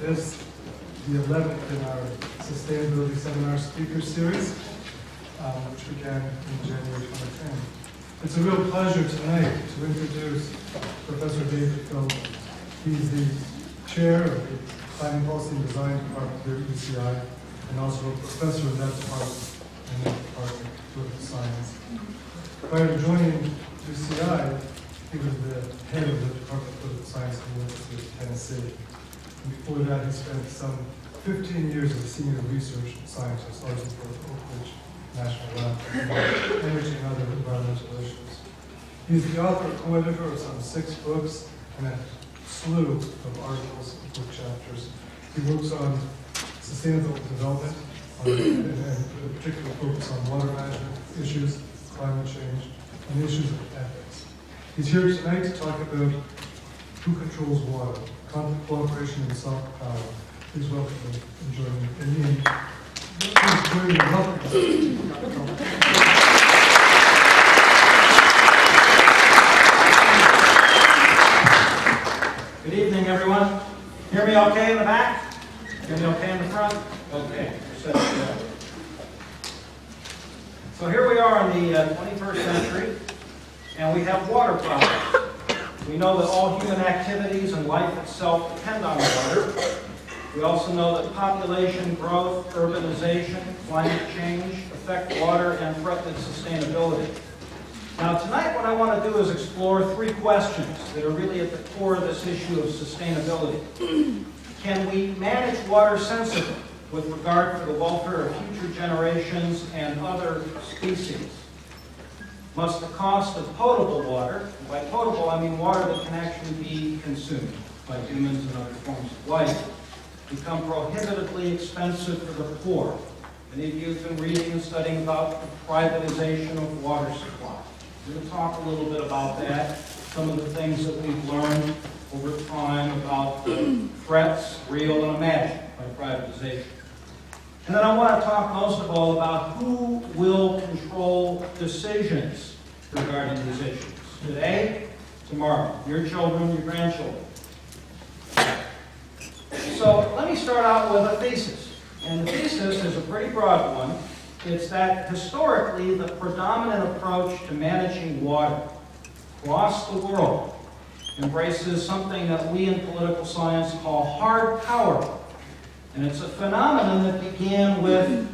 this, the 11th in our Sustainability Seminar Speaker Series, which began in January 2010. It's a real pleasure tonight to introduce Professor David Feldman. He's the chair of the Planning Policy and Design Department here at UCI, and also a professor in that department and the Department of Political Science. Prior to joining UCI, he was the head of the Department of Political Science at the University of Tennessee. And before that, he spent some 15 years as a senior research scientist, largely for Oak Ridge National Lab, energy and other environmental issues. He's the author and co-editor of some 6 books and a slew of articles and book chapters. He works on sustainable development, and a particular focus on water management issues, climate change, and issues of ethics. He's here tonight to talk about who controls water, conflict, cooperation, and soft power. Please welcome and join me. Good evening, everyone. Hear me okay in the back? Hear me okay in the front? Okay. So here we are in the 21st century, and we have water problems. We know that all human activities and life itself depend on water. We also know that population growth, urbanization, climate change affect water and threaten its sustainability. Now tonight what I want to do is explore 3 questions that are really at the core of this issue of sustainability. Can we manage water sensibly with regard to the welfare of future generations and other species? Must the cost of potable water, and by potable I mean water that can actually be consumed by humans and other forms of life, become prohibitively expensive for the poor? Many of you have been reading and studying about the privatization of water supply. We're going to talk a little bit about that, some of the things that we've learned over time about the threats, real and imagined, by privatization. And then I want to talk most of all about who will control decisions regarding these issues. Today, tomorrow, your children, your grandchildren. So let me start out with a thesis. And the thesis is a pretty broad one. It's that historically the predominant approach to managing water across the world embraces something that we in political science call hard power. And it's a phenomenon that began with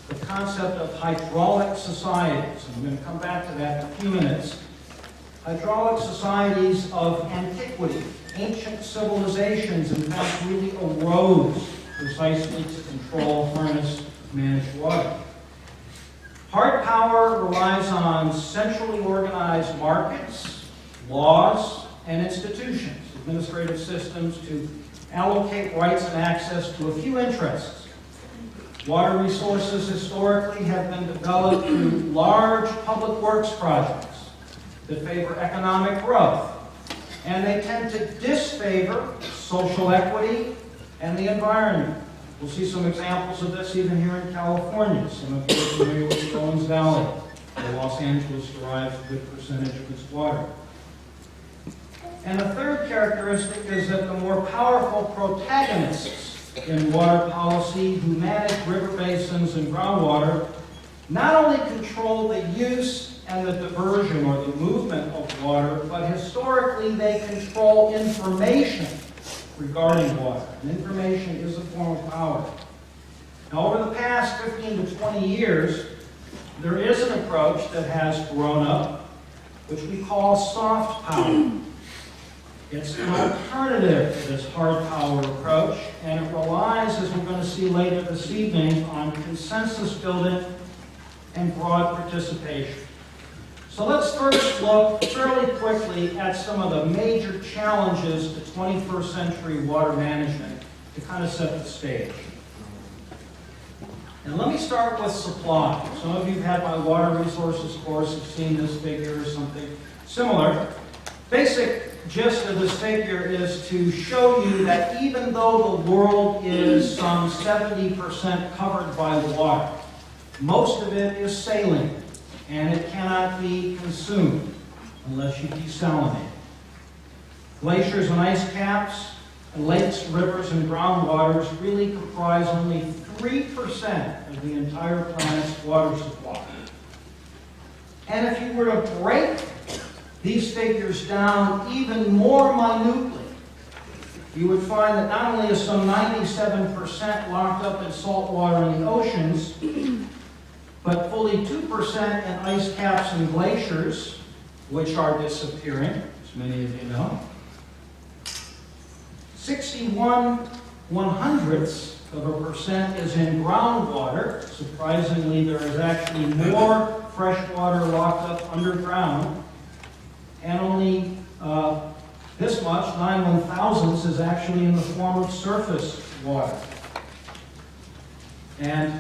the concept of hydraulic societies. And I'm going to come back to that in a few minutes. Hydraulic societies of antiquity, ancient civilizations, in fact, really arose precisely to control, harness, manage water. Hard power relies on centrally organized markets, laws, and institutions, administrative systems to allocate rights and access to a few interests. Water resources historically have been developed through large public works projects that favor economic growth, and they tend to disfavor social equity and the environment. We'll see some examples of this even here in California. Some of you are familiar with Owens Valley, where Los Angeles derives a good percentage of its water. And the third characteristic is that the more powerful protagonists in water policy who manage river basins and groundwater not only control the use and the diversion or the movement of water, but historically they control information regarding water. And information is a form of power. Now, over the past 15 to 20 years, there is an approach that has grown up, which we call soft power. It's an alternative to this hard power approach, and it relies, as we're going to see later this evening, on consensus building and broad participation. So let's first look fairly quickly at some of the major challenges to 21st century water management to kind of set the stage. And let me start with supply. Some of you who've had my water resources course have seen this figure or something similar. Basic gist of this figure is to show you that even though the world is some 70% covered by water, most of it is saline, and it cannot be consumed unless you desalinate. Glaciers and ice caps And lakes, rivers, and groundwaters really comprise only 3% of the entire planet's water supply. And if you were to break these figures down even more minutely, you would find that not only is some 97% locked up in salt water in the oceans, but fully 2% in ice caps and glaciers, which are disappearing, as many of you know. 61/100ths% is in groundwater. Surprisingly, there is actually more fresh water locked up underground, and only this much, 9/1000ths, is actually in the form of surface water. And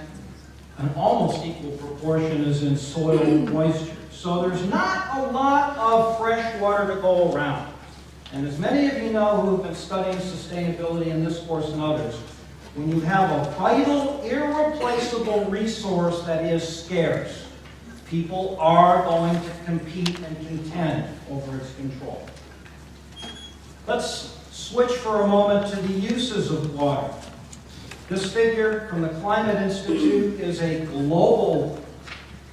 an almost equal proportion is in soil moisture. So there's not a lot of fresh water to go around. And as many of you know who have been studying sustainability in this course and others, when you have a vital, irreplaceable resource that is scarce, people are going to compete and contend over its control. Let's switch for a moment to the uses of water. This figure from the Climate Institute is a global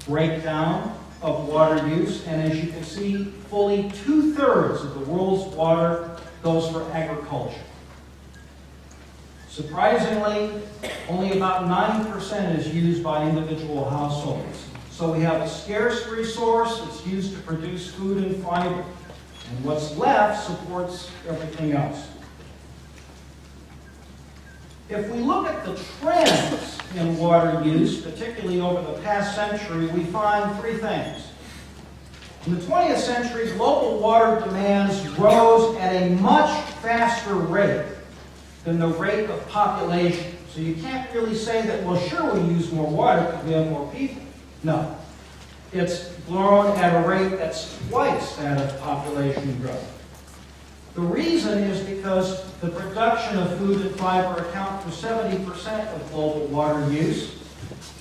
breakdown of water use, and as you can see, fully 2/3 of the world's water goes for agriculture. Surprisingly, only about 9% is used by individual households. So we have a scarce resource that's used to produce food and fiber, and what's left supports everything else. If we look at the trends in water use, particularly over the past century, we find three things. In the 20th century, global water demands rose at a much faster rate than the rate of population. So you can't really say that, well, sure, we use more water because we have more people. No. It's grown at a rate that's twice that of population growth. The reason is because the production of food and fiber account for 70% of global water use.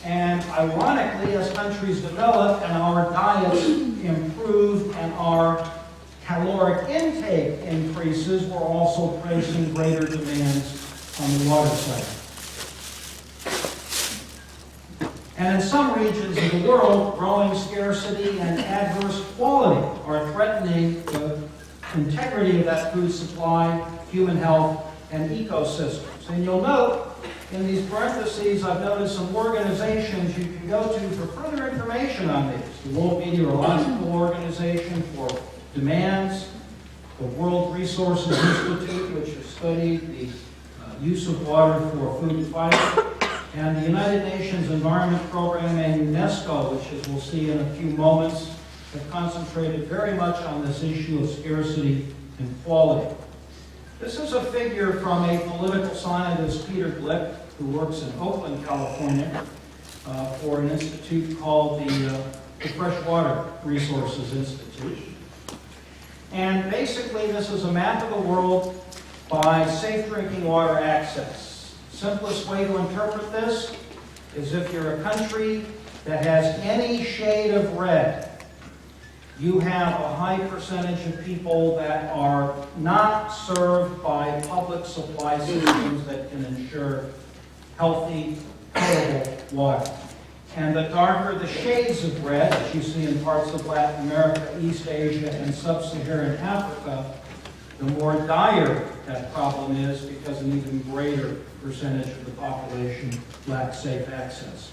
And ironically, as countries develop and our diets improve and our caloric intake increases, we're also placing greater demands on the water cycle. And in some regions of the world, growing scarcity and adverse quality are threatening the integrity of that food supply, human health, and ecosystems. And you'll note in these parentheses, I've noted some organizations you can go to for further information on these. The World Meteorological Organization for demands, the World Resources Institute, which has studied the use of water for food and fiber, and the United Nations Environment Program and UNESCO, which, as we'll see in a few moments, have concentrated very much on this issue of scarcity and quality. This is a figure from a political scientist, Peter Glick, who works in Oakland, California, for an institute called the Freshwater Resources Institute. And basically, this is a map of the world by safe drinking water access. Simplest way to interpret this is if you're a country that has any shade of red, you have a high percentage of people that are not served by public supply systems that can ensure healthy, potable water. And the darker the shades of red, as you see in parts of Latin America, East Asia, and Sub-Saharan Africa, the more dire that problem is because an even greater percentage of the population lacks safe access.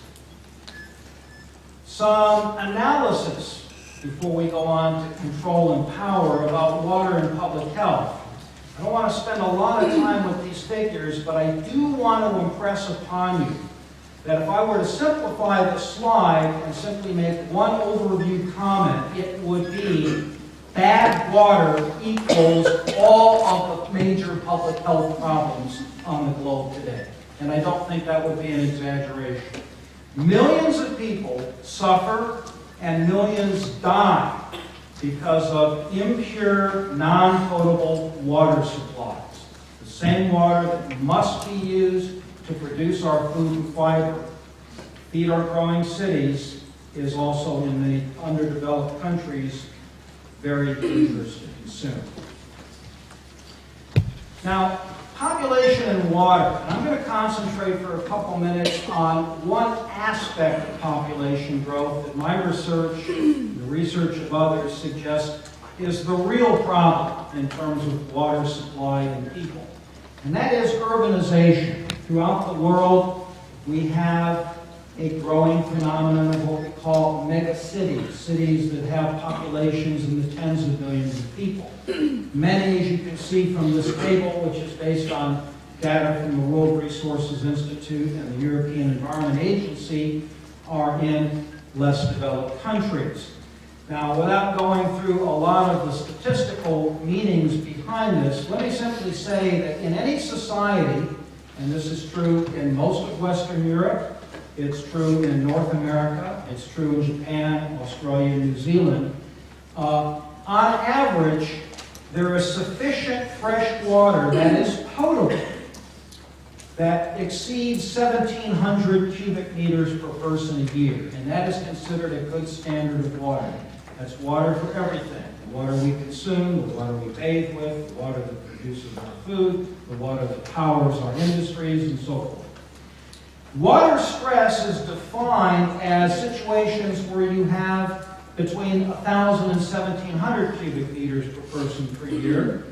Some analysis before we go on to control and power about water and public health. I don't want to spend a lot of time with these figures, but I do want to impress upon you that if I were to simplify the slide and simply make one overview comment, it would be bad water equals all of the major public health problems on the globe today. And I don't think that would be an exaggeration. Millions of people suffer and millions die because of impure, non-potable water supplies. The same water that must be used to produce our food and fiber, feed our growing cities, is also in many underdeveloped countries very dangerous to consume. Now, Population and water. And I'm going to concentrate for a couple minutes on one aspect of population growth that my research, the research of others, suggests is the real problem in terms of water supply and people. And that is urbanization. Throughout the world, we have a growing phenomenon of what we call megacities, cities that have populations in the tens of millions of people. Many, as you can see from this table, which is based on data from the World Resources Institute and the European Environment Agency, are in less developed countries. Now, without going through a lot of the statistical meanings behind this, let me simply say that in any society, and this is true in most of Western Europe, it's true in North America, it's true in Japan, Australia, New Zealand, on average, there is sufficient fresh water that is potable that exceeds 1,700 cubic meters per person a year, and that is considered a good standard of water. That's water for everything. The water we consume, the water we bathe with, the water that produces our food, the water that powers our industries, and so forth. Water stress is defined as situations where you have between 1,000 and 1,700 cubic meters per person per year.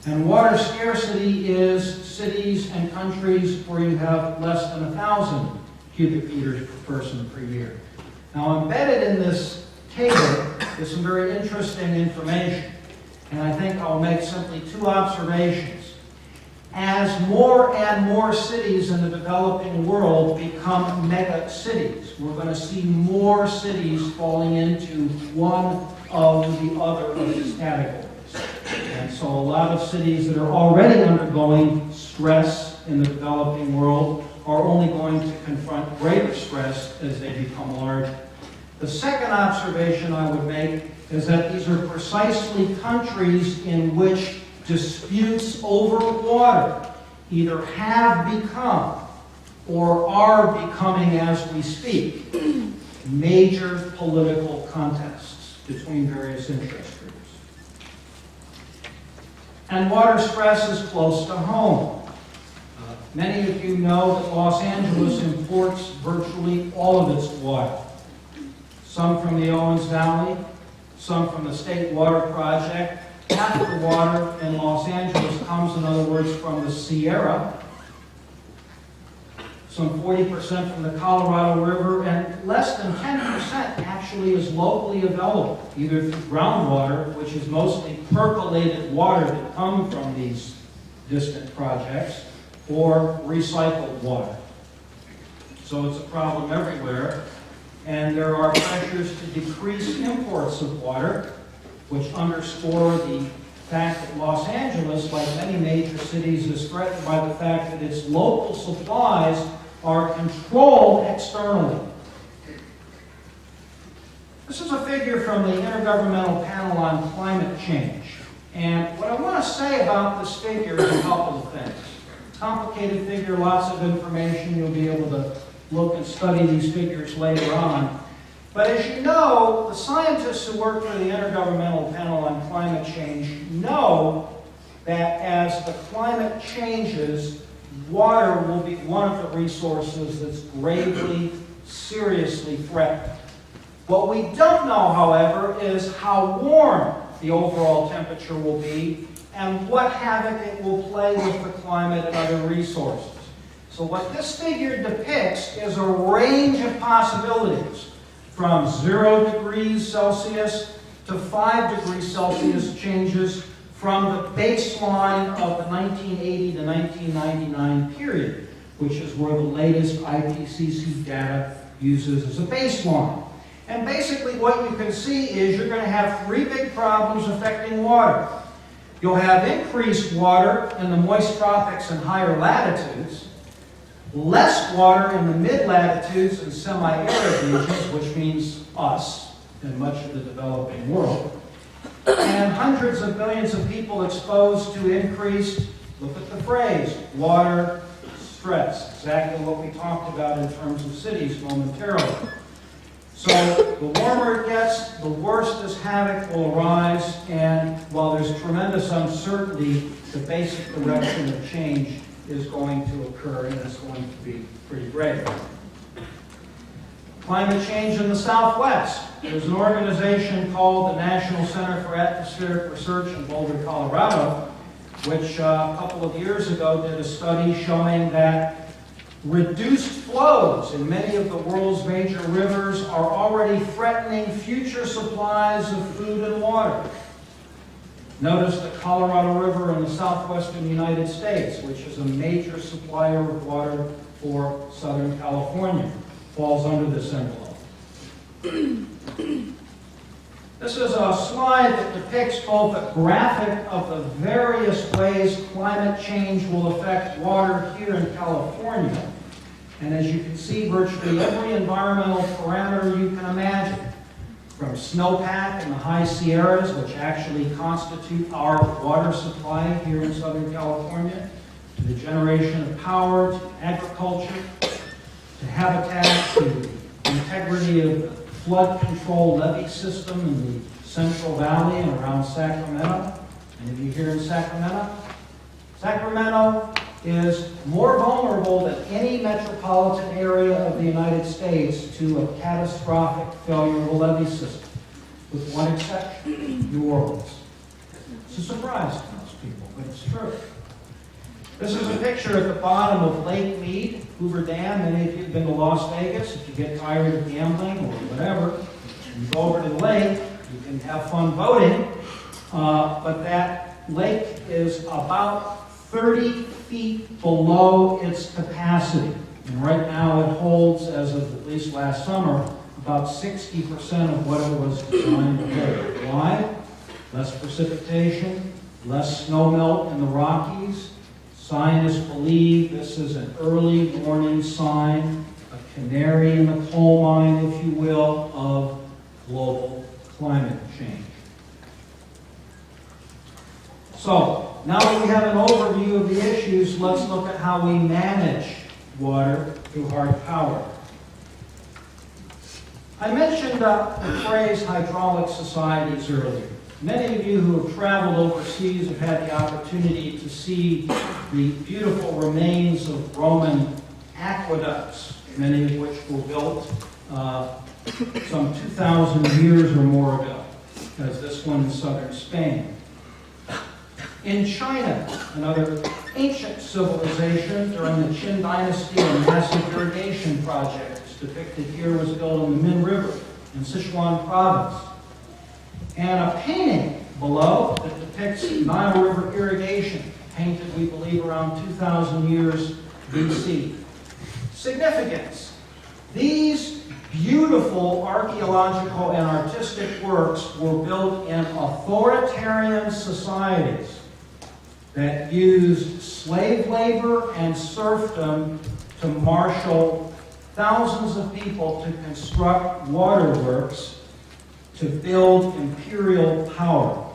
And water scarcity is cities and countries where you have less than 1,000 cubic meters per person per year. Now, embedded in this table is some very interesting information. And I think I'll make simply two observations. As more and more cities in the developing world become mega cities, we're going to see more cities falling into one of the other of these categories. And so a lot of cities that are already undergoing stress in the developing world are only going to confront greater stress as they become larger. The second observation I would make is that these are precisely countries in which disputes over water either have become or are becoming as we speak major political contests between various interest groups. And water stress is close to home. Many of you know that Los Angeles imports virtually all of its water. Some from the Owens Valley, some from the State Water Project. Half of the water in Los Angeles comes, in other words, from the Sierra, some 40% from the Colorado River, and less than 10% actually is locally available, either through groundwater, which is mostly percolated water that come from these distant projects, or recycled water. So it's a problem everywhere, and there are pressures to decrease imports of water, which underscore the fact that Los Angeles, like many major cities, is threatened by the fact that its local supplies are controlled externally. This is a figure from the Intergovernmental Panel on Climate Change. And what I want to say about this figure is a couple of things. Complicated figure, lots of information. You'll be able to look and study these figures later on. But as you know, the scientists who work for the Intergovernmental Panel on Climate Change know that as the climate changes, water will be one of the resources that's gravely, seriously threatened. What we don't know, however, is how warm the overall temperature will be and what havoc it will play with the climate and other resources. So what this figure depicts is a range of possibilities, from 0 degrees Celsius to 5 degrees Celsius changes from the baseline of the 1980 to 1999 period, which is where the latest IPCC data uses as a baseline. And basically what you can see is you're going to have three big problems affecting water. You'll have increased water in the moist tropics and higher latitudes, less water in the mid-latitudes and semi-arid regions, which means us and much of the developing world, and hundreds of millions of people exposed to increased, look at the phrase, water stress, exactly what we talked about in terms of cities momentarily. So the warmer it gets, the worse this havoc will arise, and while there's tremendous uncertainty the basic direction of change is going to occur, and it's going to be pretty great. Climate change in the Southwest. There's an organization called the National Center for Atmospheric Research in Boulder, Colorado, which a couple of years ago did a study showing that reduced flows in many of the world's major rivers are already threatening future supplies of food and water. Notice the Colorado River in the southwestern United States, which is a major supplier of water for Southern California, falls under this envelope. This is a slide that depicts both a graphic of the various ways climate change will affect water here in California. And as you can see, virtually every environmental parameter you can imagine, from snowpack in the high Sierras, which actually constitute our water supply here in Southern California, to the generation of power, to agriculture, to habitat, to the integrity of the flood control levee system in the Central Valley and around Sacramento. Any of you here in Sacramento? Sacramento is more vulnerable than any metropolitan area of the United States to a catastrophic failure of a levee system, with one exception, New Orleans. It's a surprise to most people, but it's true. This is a picture at the bottom of Lake Mead, Hoover Dam. Many of you have been to Las Vegas. If you get tired of gambling or whatever, you go over to the lake. You can have fun boating, but that lake is about 30 feet below its capacity. And right now it holds, as of at least last summer, about 60% of what it was designed to hold. Why? Less precipitation, less snow melt in the Rockies. Scientists believe this is an early warning sign, a canary in the coal mine, if you will, of global climate change. So, now that we have an overview of the issues, let's look at how we manage water through hard power. I mentioned the phrase hydraulic societies earlier. Many of you who have traveled overseas have had the opportunity to see the beautiful remains of Roman aqueducts, many of which were built some 2,000 years or more ago, as this one in southern Spain. In China, another ancient civilization during the Qin Dynasty, a massive irrigation project, as depicted here, was built on the Min River in Sichuan province. And a painting below that depicts Nile River irrigation, painted, we believe, around 2,000 years BC. Significance. These beautiful archaeological and artistic works were built in authoritarian societies that used slave labor and serfdom to marshal thousands of people to construct waterworks to build imperial power.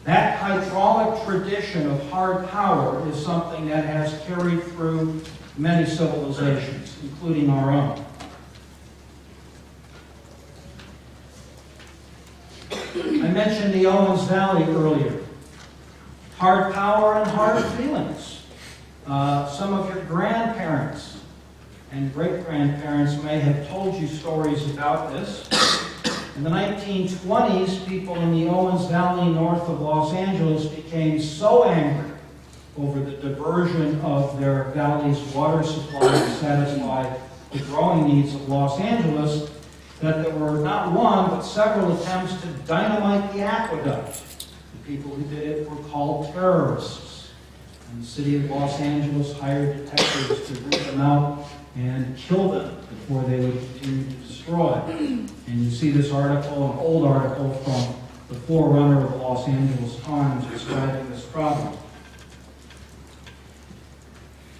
That hydraulic tradition of hard power is something that has carried through many civilizations, including our own. I mentioned the Owens Valley earlier. Hard power and hard feelings. Some of your grandparents and great-grandparents may have told you stories about this. In the 1920s, people in the Owens Valley north of Los Angeles became so angry over the diversion of their valley's water supply to satisfy the growing needs of Los Angeles that there were not one but several attempts to dynamite the aqueduct. The people who did it were called terrorists. And the city of Los Angeles hired detectives to root them out and kill them before they would continue to destroy. And you see this article, an old article from the forerunner of the Los Angeles Times describing this problem.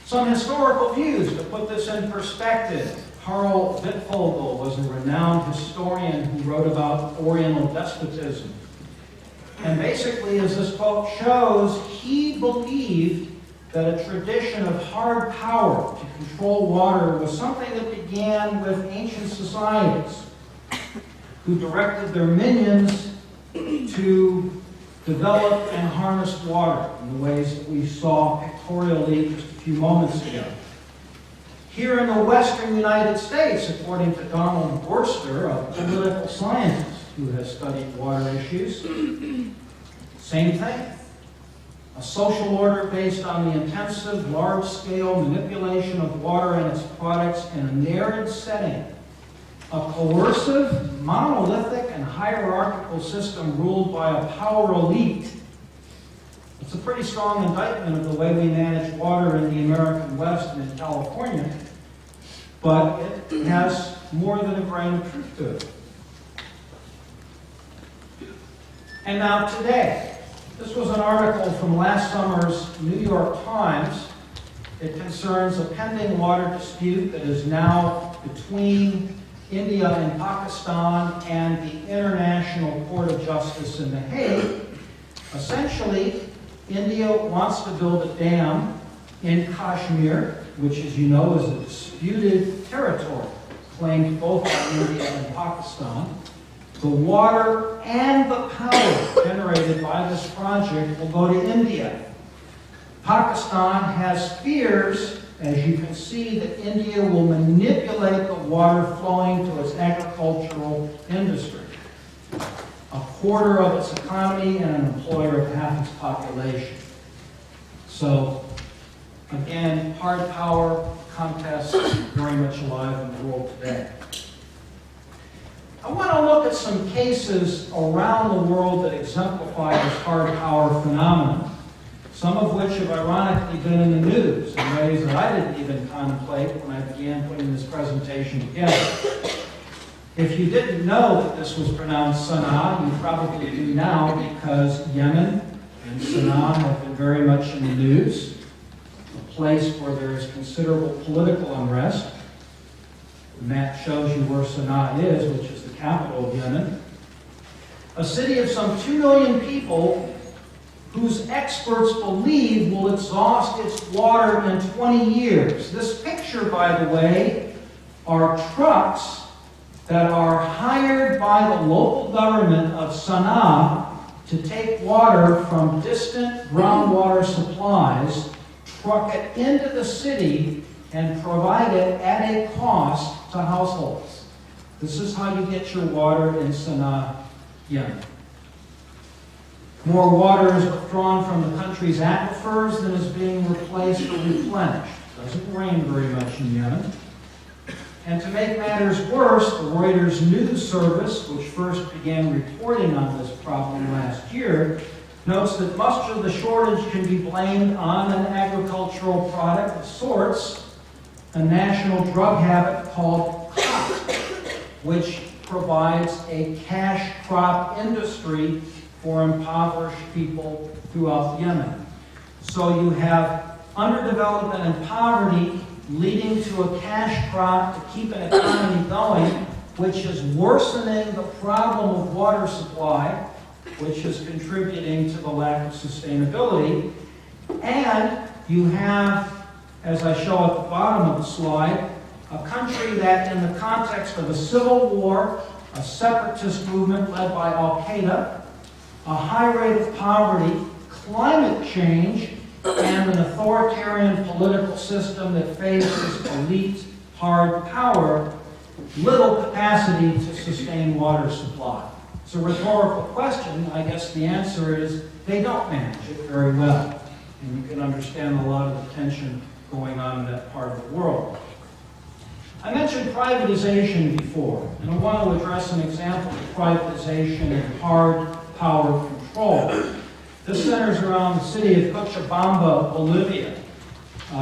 Some historical views to put this in perspective. Karl Wittfogel was a renowned historian who wrote about Oriental despotism. And basically, as this quote shows, he believed that a tradition of hard power to control water was something that began with ancient societies who directed their minions to develop and harness water in the ways that we saw pictorially just a few moments ago. Here in the western United States, according to Donald Borster, a political scientist who has studied water issues, same thing. A social order based on the intensive, large-scale manipulation of water and its products in a narrowed setting. A coercive, monolithic, and hierarchical system ruled by a power elite. It's a pretty strong indictment of the way we manage water in the American West and in California, but it has more than a grain of truth to it. And now today, this was an article from last summer's New York Times. It concerns a pending water dispute that is now between India and Pakistan and the International Court of Justice in The Hague. Essentially, India wants to build a dam in Kashmir, which, as you know, is a disputed territory claimed both by India and Pakistan. The water and the power generated by this project will go to India. Pakistan has fears, as you can see, that India will manipulate the water flowing to its agricultural industry, a quarter of its economy and an employer of half its population. So, again, hard power contests very much alive in the world today. I want to look at some cases around the world that exemplify this hard power phenomenon, some of which have ironically been in the news in ways that I didn't even contemplate when I began putting this presentation together. If you didn't know that this was pronounced Sana'a, you probably do now, because Yemen and Sana'a have been very much in the news, a place where there is considerable political unrest. The map shows you where Sana'a is, which is the capital of Yemen. A city of some 2 million people whose experts believe will exhaust its water in 20 years. This picture, by the way, are trucks that are hired by the local government of Sana'a to take water from distant groundwater supplies, truck it into the city, and provide it at a cost to households. This is how you get your water in Sana'a, Yemen. More water is withdrawn from the country's aquifers than is being replaced or replenished. It doesn't rain very much in Yemen. And to make matters worse, the Reuters news service, which first began reporting on this problem last year, notes that much of the shortage can be blamed on an agricultural product of sorts, a national drug habit called cotton, which provides a cash crop industry for impoverished people throughout Yemen. So you have underdevelopment and poverty leading to a cash crop to keep an economy going, which is worsening the problem of water supply, which is contributing to the lack of sustainability. And you have, as I show at the bottom of the slide, a country that in the context of a civil war, a separatist movement led by Al-Qaeda, a high rate of poverty, climate change, and an authoritarian political system that faces elite hard power, little capacity to sustain water supply. It's a rhetorical question. I guess the answer is they don't manage it very well. And you can understand a lot of the tension going on in that part of the world. I mentioned privatization before, and I want to address an example of privatization and hard power control. This centers around the city of Cochabamba, Bolivia.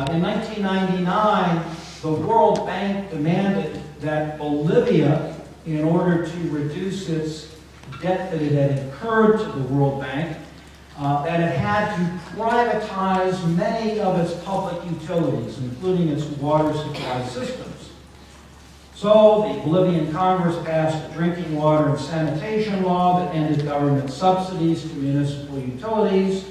In 1999, the World Bank demanded that Bolivia, in order to reduce its debt that it had incurred to the World Bank, that it had to privatize many of its public utilities, including its water supply systems. So the Bolivian Congress passed a drinking water and sanitation law that ended government subsidies to municipal utilities.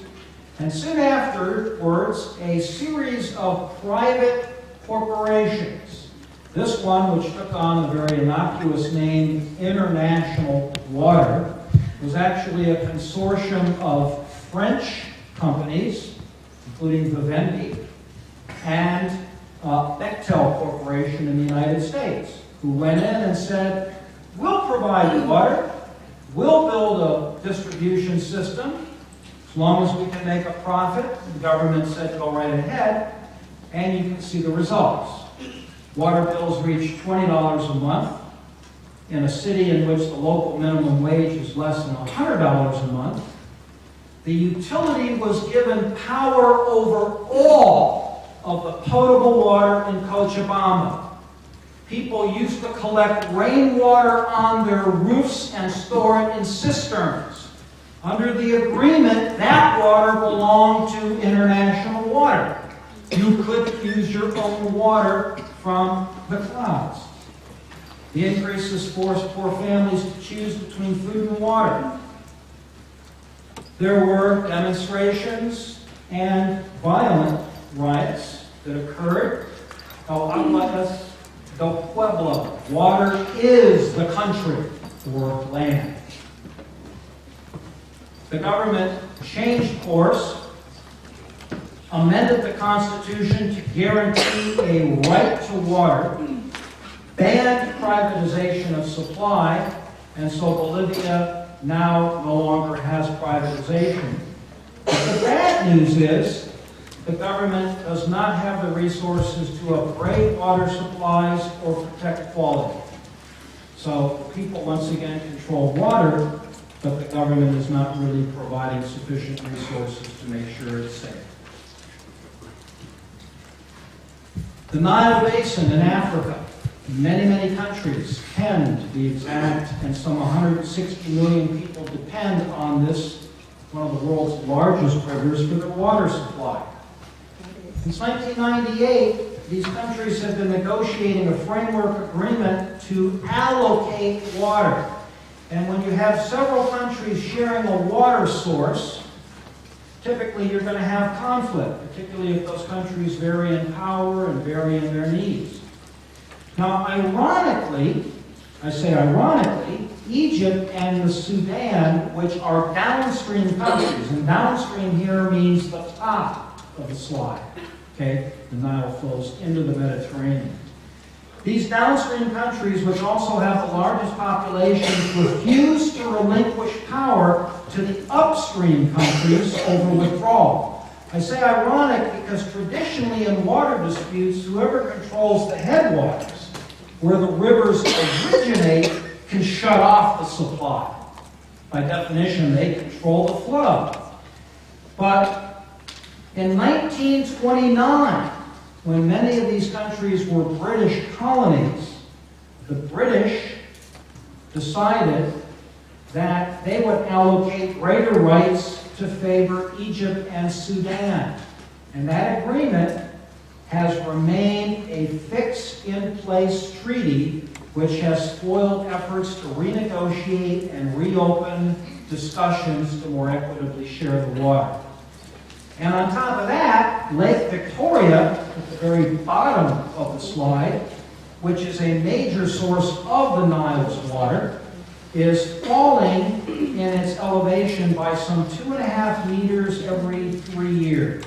And soon afterwards, a series of private corporations, this one which took on the very innocuous name International Water, was actually a consortium of French companies, including Vivendi, and Bechtel Corporation in the United States, who went in and said, we'll provide water, we'll build a distribution system, as long as we can make a profit. The government said, go right ahead, and you can see the results. Water bills reached $20 a month in a city in which the local minimum wage is less than $100 a month. The utility was given power over all of the potable water in Cochabamba. People used to collect rainwater on their roofs and store it in cisterns. Under the agreement, that water belonged to international water. You couldn't use your own water from the clouds. The increases forced poor families to choose between food and water. There were demonstrations and violent riots that occurred. El agua es del pueblo. Water is the country or land. The government changed course, amended the Constitution to guarantee a right to water, banned privatization of supply, and so Bolivia now no longer has privatization. But the bad news is the government does not have the resources to upgrade water supplies or protect quality. So people once again control water, but the government is not really providing sufficient resources to make sure it's safe. The Nile Basin in Africa, many countries, 10 to be exact, and some 160 million people depend on this, one of the world's largest rivers, for their water supply. Since 1998, these countries have been negotiating a framework agreement to allocate water. And when you have several countries sharing a water source, typically you're going to have conflict, particularly if those countries vary in power and vary in their needs. Now, ironically, I say ironically, Egypt and the Sudan, which are downstream countries, and downstream here means the top of the slide, okay? The Nile flows into the Mediterranean. These downstream countries, which also have the largest populations, refuse to relinquish power to the upstream countries over withdrawal. I say ironic because traditionally in water disputes, whoever controls the headwaters, where the rivers originate, can shut off the supply. By definition, they control the flow. But in 1929, when many of these countries were British colonies, the British decided that they would allocate greater rights to favor Egypt and Sudan. And that agreement has remained a fixed-in-place treaty which has foiled efforts to renegotiate and reopen discussions to more equitably share the water. And on top of that, Lake Victoria, at the very bottom of the slide, which is a major source of the Nile's water, is falling in its elevation by some 2.5 meters every 3 years.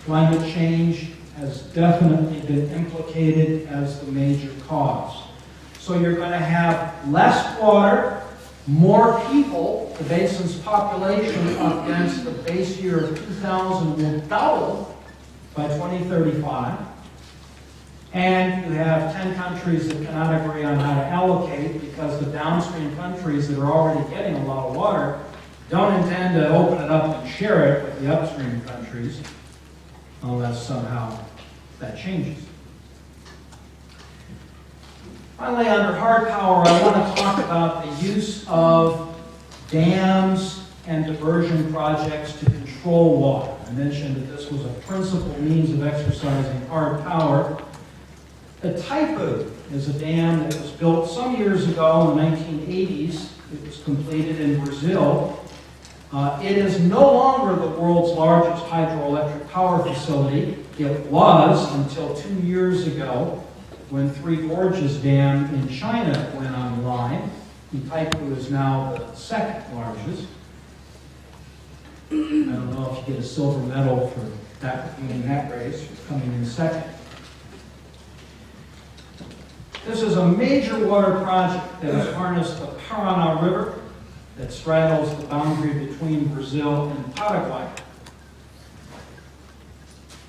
Climate change has definitely been implicated as the major cause. So you're going to have less water, more people. The basin's population up against the base year of 2000 will double by 2035. And you have 10 countries that cannot agree on how to allocate because the downstream countries that are already getting a lot of water don't intend to open it up and share it with the upstream countries unless somehow that changes. Finally, under hard power, I want to talk about the use of dams and diversion projects to control water. I mentioned that this was a principal means of exercising hard power. The Itaipu is a dam that was built some years ago in the 1980s. It was completed in Brazil. It is no longer the world's largest hydroelectric power facility. It was until 2 years ago when Three Gorges Dam in China went online. Itaipu is now the second largest. I don't know if you get a silver medal for that winning that race, or coming in second. This is a major water project that has harnessed the Paraná River that straddles the boundary between Brazil and Paraguay.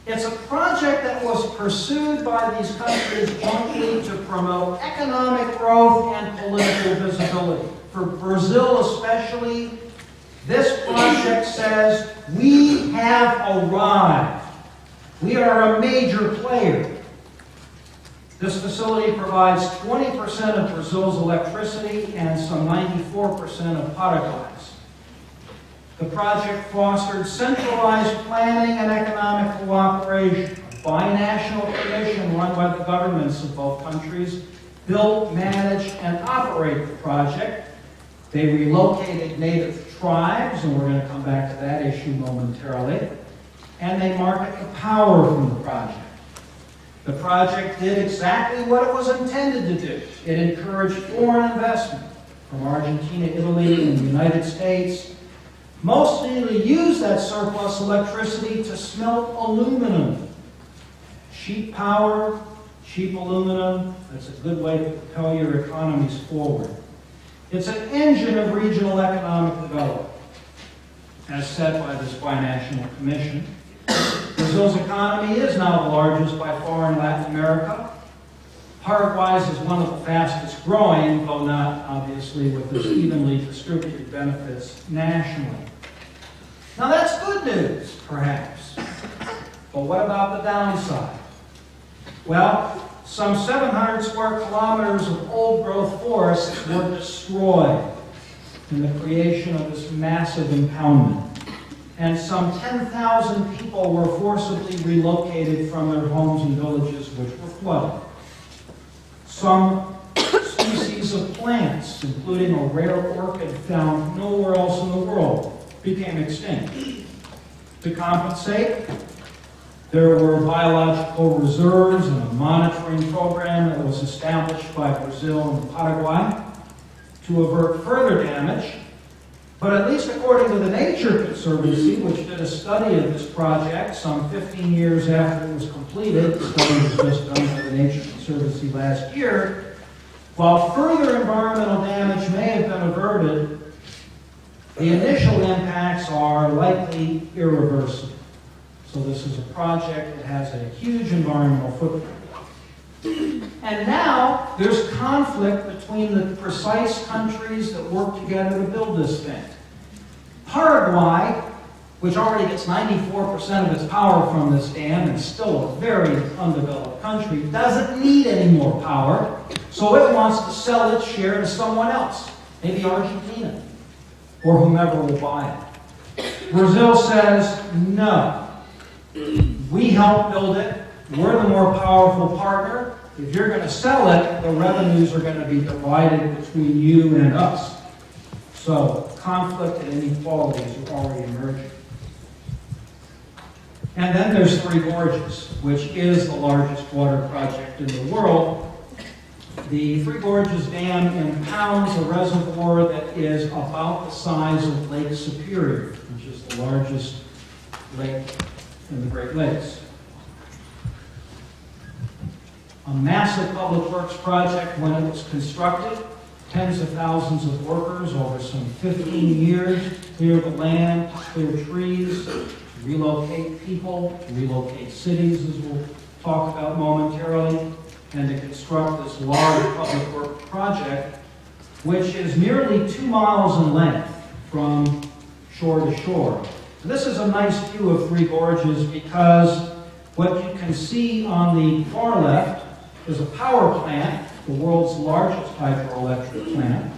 It's a project that was pursued by these countries jointly to promote economic growth and political visibility. For Brazil especially, this project says, we have arrived. We are a major player. This facility provides 20% of Brazil's electricity and some 94% of Paraguay's. The project fostered centralized planning and economic cooperation. A binational commission run by the governments of both countries built, managed, and operated the project. They relocated native tribes, and we're going to come back to that issue momentarily, and they market the power from the project. The project did exactly what it was intended to do. It encouraged foreign investment from Argentina, Italy, and the United States, mostly to use that surplus electricity to smelt aluminum. Cheap power, cheap aluminum, that's a good way to propel your economies forward. It's an engine of regional economic development, as said by this binational commission. Brazil's economy is now the largest by far in Latin America. Paraguay's is one of the fastest growing, though not obviously with as evenly distributed benefits nationally. Now that's good news, perhaps. But what about the downside? Well, some 700 square kilometers of old-growth forests were destroyed in the creation of this massive impoundment. And some 10,000 people were forcibly relocated from their homes and villages which were flooded. Some species of plants, including a rare orchid found nowhere else in the world, became extinct. To compensate, there were biological reserves and a monitoring program that was established by Brazil and Paraguay to avert further damage. But at least according to the Nature Conservancy, which did a study of this project some 15 years after it was completed, the study was just done by the Nature Conservancy last year, while further environmental damage may have been averted, the initial impacts are likely irreversible. So this is a project that has a huge environmental footprint. And now there's conflict between the precise countries that work together to build this thing. Paraguay, which already gets 94% of its power from this dam and still a very undeveloped country, doesn't need any more power, so it wants to sell its share to someone else, maybe Argentina, or whomever will buy it. Brazil says, no. We helped build it. We're the more powerful partner. If you're going to sell it, the revenues are going to be divided between you and us. So conflict and inequalities are already emerging. And then there's Three Gorges, which is the largest water project in the world. The Three Gorges Dam impounds a reservoir that is about the size of Lake Superior, which is the largest lake in the Great Lakes. A massive public works project when it was constructed, tens of thousands of workers over some 15 years to clear the land, to clear trees, to relocate people, to relocate cities, as we'll talk about momentarily, and to construct this large public works project, which is nearly 2 miles in length from shore to shore. This is a nice view of Three Gorges because what you can see on the far left is a power plant, the world's largest hydroelectric plant.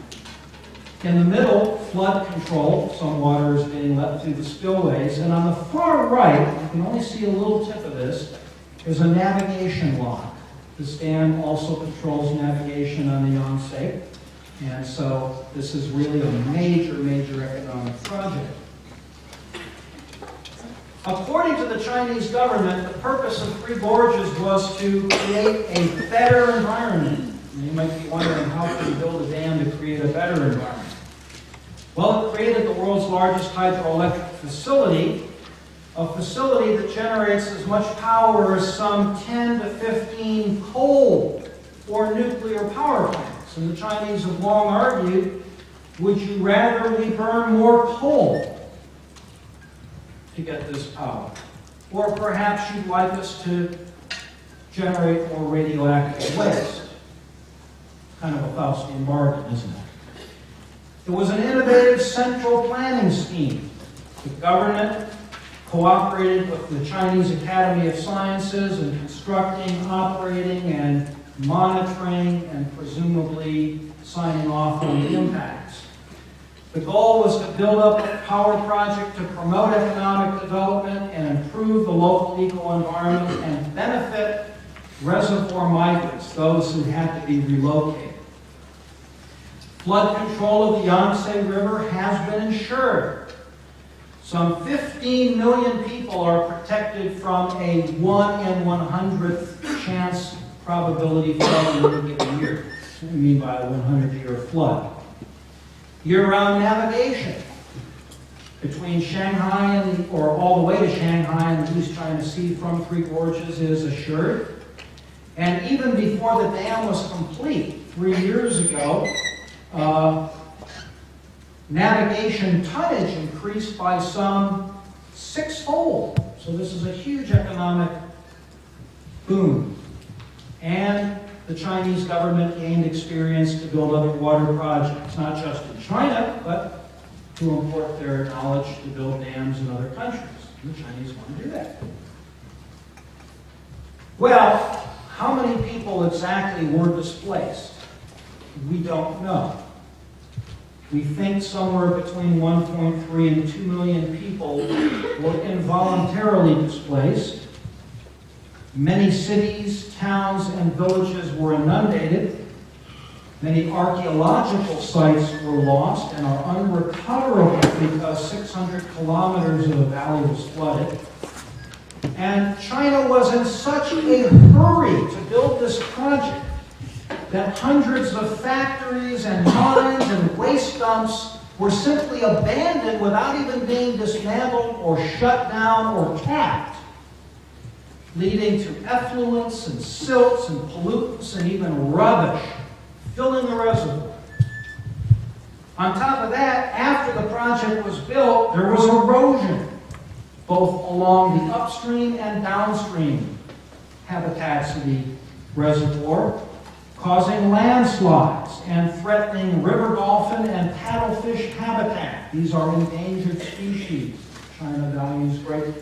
In the middle, flood control. Some water is being let through the spillways. And on the far right, you can only see a little tip of this, is a navigation lock. This dam also controls navigation on the Yangtze. And so this is really a major, major economic project. According to the Chinese government, the purpose of Three Gorges was to create a better environment, And you might be wondering, how can you build a dam to create a better environment? Well, it created the world's largest hydroelectric facility, a facility that generates as much power as some 10 to 15 coal or nuclear power plants. And the Chinese have long argued, would you rather we burn more coal to get this power? Or perhaps you'd like us to generate more radioactive waste? Kind of a Faustian bargain, isn't it? It was an innovative central planning scheme. The government cooperated with the Chinese Academy of Sciences in constructing, operating, and monitoring, and presumably signing off on the impacts. The goal was to build up a power project to promote economic development and improve the local eco-environment and benefit reservoir migrants, those who had to be relocated. Flood control of the Yangtze River has been ensured. Some 15 million people are protected from a 1 in 100th chance probability flood in any given year. What do you mean by a 100-year flood? Year-round navigation between Shanghai and or all the way to Shanghai and the East China Sea from Three Gorges is assured. And even before the dam was complete 3 years ago, navigation tonnage increased by some 6-fold. So this is a huge economic boom. And the Chinese government gained experience to build other water projects, not just in China, but to import their knowledge to build dams in other countries. And the Chinese want to do that. Well, how many people exactly were displaced? We don't know. We think somewhere between 1.3 and 2 million people were involuntarily displaced. Many cities, towns, and villages were inundated. Many archaeological sites were lost and are unrecoverable because 600 kilometers of the valley was flooded. And China was in such a hurry to build this project that hundreds of factories and mines and waste dumps were simply abandoned without even being dismantled or shut down or capped, leading to effluents and silts and pollutants and even rubbish filling the reservoir. On top of that, after the project was built, there was erosion, both along the upstream and downstream habitats of the reservoir, causing landslides and threatening river dolphin and paddlefish habitat. These are endangered species China values greatly.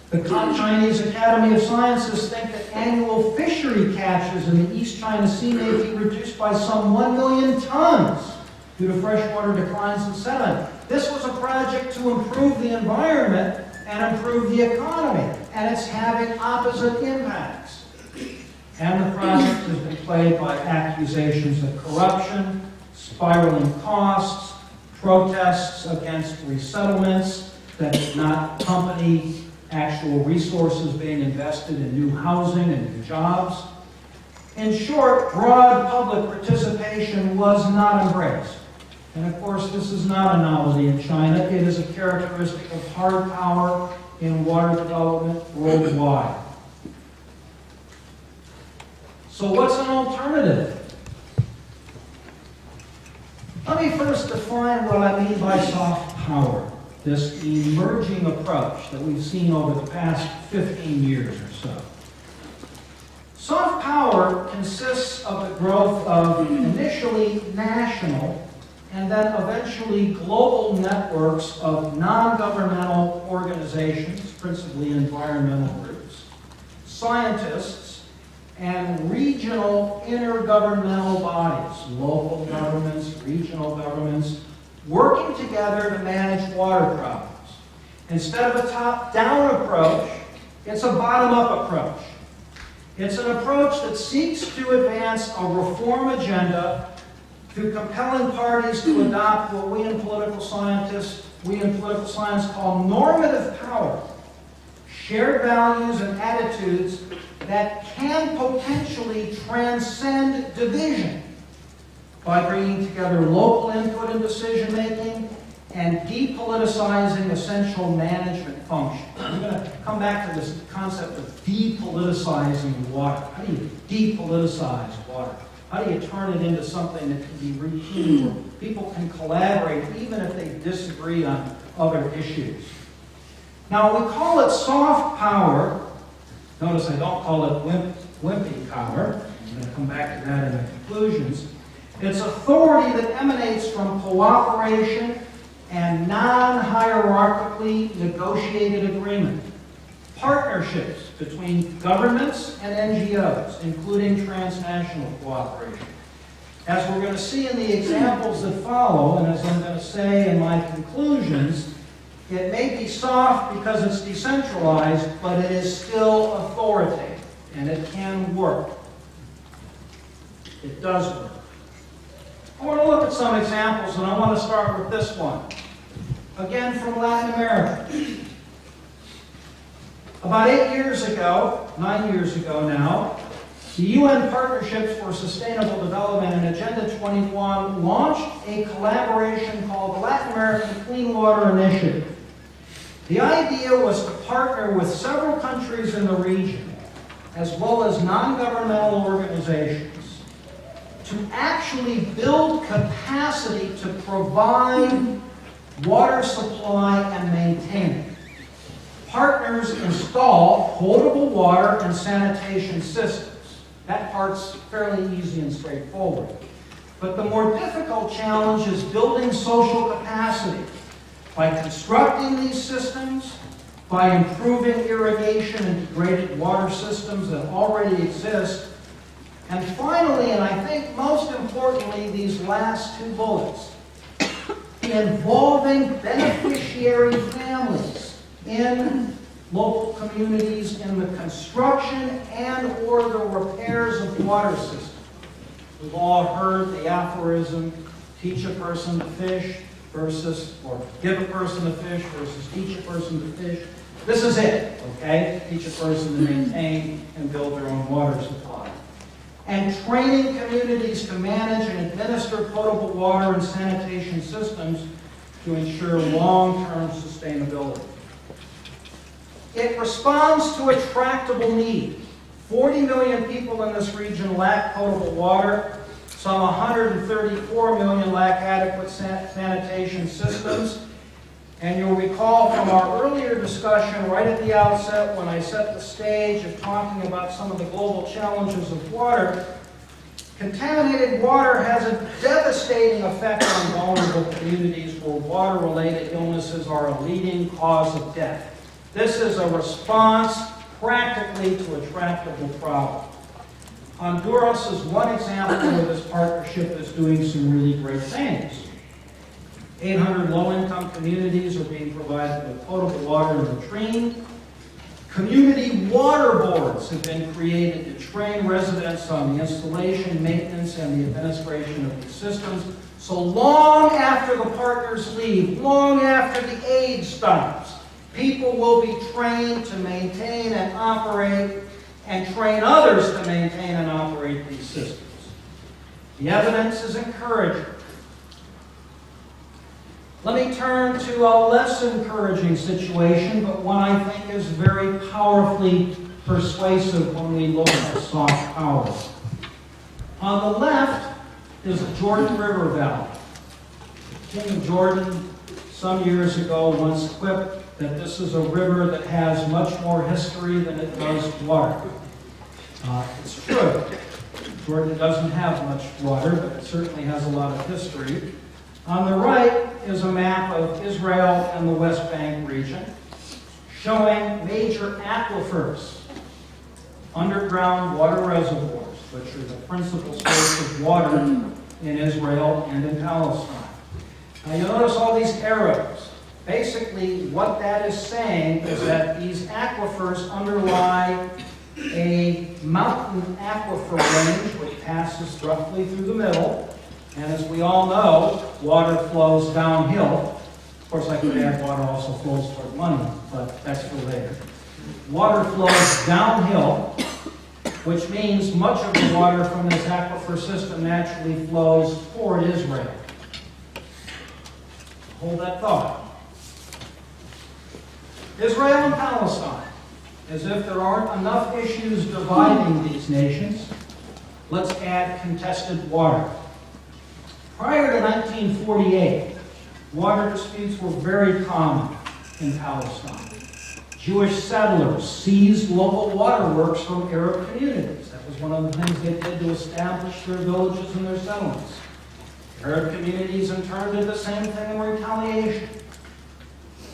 The Chinese Academy of Sciences think that annual fishery catches in the East China Sea may be reduced by some 1 million tons due to freshwater declines in sediment. This was a project to improve the environment and improve the economy, and it's having opposite impacts. And the project has been plagued by accusations of corruption, spiraling costs, protests against resettlements that did not accompany actual resources being invested in new housing and new jobs. In short, broad public participation was not embraced. And of course, this is not a novelty in China. It is a characteristic of hard power in water development worldwide. So what's an alternative? Let me first define what I mean by soft power, this emerging approach that we've seen over the past 15 years or so. Soft power consists of the growth of initially national and then eventually global networks of non-governmental organizations, principally environmental groups, scientists, and regional intergovernmental bodies, local governments, regional governments, working together to manage water problems. Instead of a top-down approach, it's a bottom-up approach. It's an approach that seeks to advance a reform agenda through compelling parties to adopt what we in political science call normative power, shared values and attitudes that can potentially transcend division by bringing together local input in decision-making and depoliticizing essential management functions. I'm going to come back to this concept of depoliticizing water. How do you depoliticize water? How do you turn it into something that can be routine, where people can collaborate even if they disagree on other issues? Now, we call it soft power. Notice I don't call it wimpy power. I'm going to come back to that in the conclusions. It's authority that emanates from cooperation and non-hierarchically negotiated agreement. Partnerships between governments and NGOs, including transnational cooperation. As we're going to see in the examples that follow, and as I'm going to say in my conclusions, it may be soft because it's decentralized, but it is still authoritative, and it can work. It does work. I want to look at some examples, and I want to start with this one. Again, from Latin America. About 9 years ago now, the UN Partnerships for Sustainable Development and Agenda 21 launched a collaboration called the Latin American Clean Water Initiative. The idea was to partner with several countries in the region, as well as non-governmental organizations, to actually build capacity to provide water supply and maintain it. Partners install potable water and sanitation systems. That part's fairly easy and straightforward. But the more difficult challenge is building social capacity by constructing these systems, by improving irrigation and degraded water systems that already exist, and finally, and I think most importantly, these last two bullets, involving beneficiary families in local communities in the construction and or the repairs of water systems. We've all heard the aphorism, teach a person to fish versus, or give a person to fish versus teach a person to fish. This is it, okay? Teach a person to maintain and build their own water supply. And training communities to manage and administer potable water and sanitation systems to ensure long-term sustainability. It responds to a tractable need. 40 million people in this region lack potable water. Some 134 million lack adequate sanitation systems. And you'll recall from our earlier discussion right at the outset when I set the stage of talking about some of the global challenges of water, contaminated water has a devastating effect on vulnerable communities where water-related illnesses are a leading cause of death. This is a response practically to a tractable problem. Honduras is one example where this partnership is doing some really great things. 800 low-income communities are being provided with potable water and latrine. Community water boards have been created to train residents on the installation, maintenance, and the administration of these systems. So long after the partners leave, long after the aid stops, people will be trained to maintain and operate and train others to maintain and operate these systems. The evidence is encouraging. Let me turn to a less encouraging situation, but one I think is very powerfully persuasive when we look at soft power. On the left is the Jordan River Valley. The King of Jordan some years ago once quipped that this is a river that has much more history than it does water. It's true. Jordan doesn't have much water, but it certainly has a lot of history. On the right is a map of Israel and the West Bank region, showing major aquifers, underground water reservoirs, which are the principal source of water in Israel and in Palestine. Now you'll notice all these arrows. Basically, what that is saying is that these aquifers underlie a mountain aquifer range which passes roughly through the middle. And as we all know, water flows downhill. Of course, I could add water also flows toward money, but that's for later. Water flows downhill which means much of the water from this aquifer system naturally flows toward Israel. Hold that thought. Israel and Palestine. As if there aren't enough issues dividing these nations, let's add contested water. Prior to 1948, water disputes were very common in Palestine. Jewish settlers seized local waterworks from Arab communities. That was one of the things they did to establish their villages and their settlements. Arab communities in turn did the same thing in retaliation.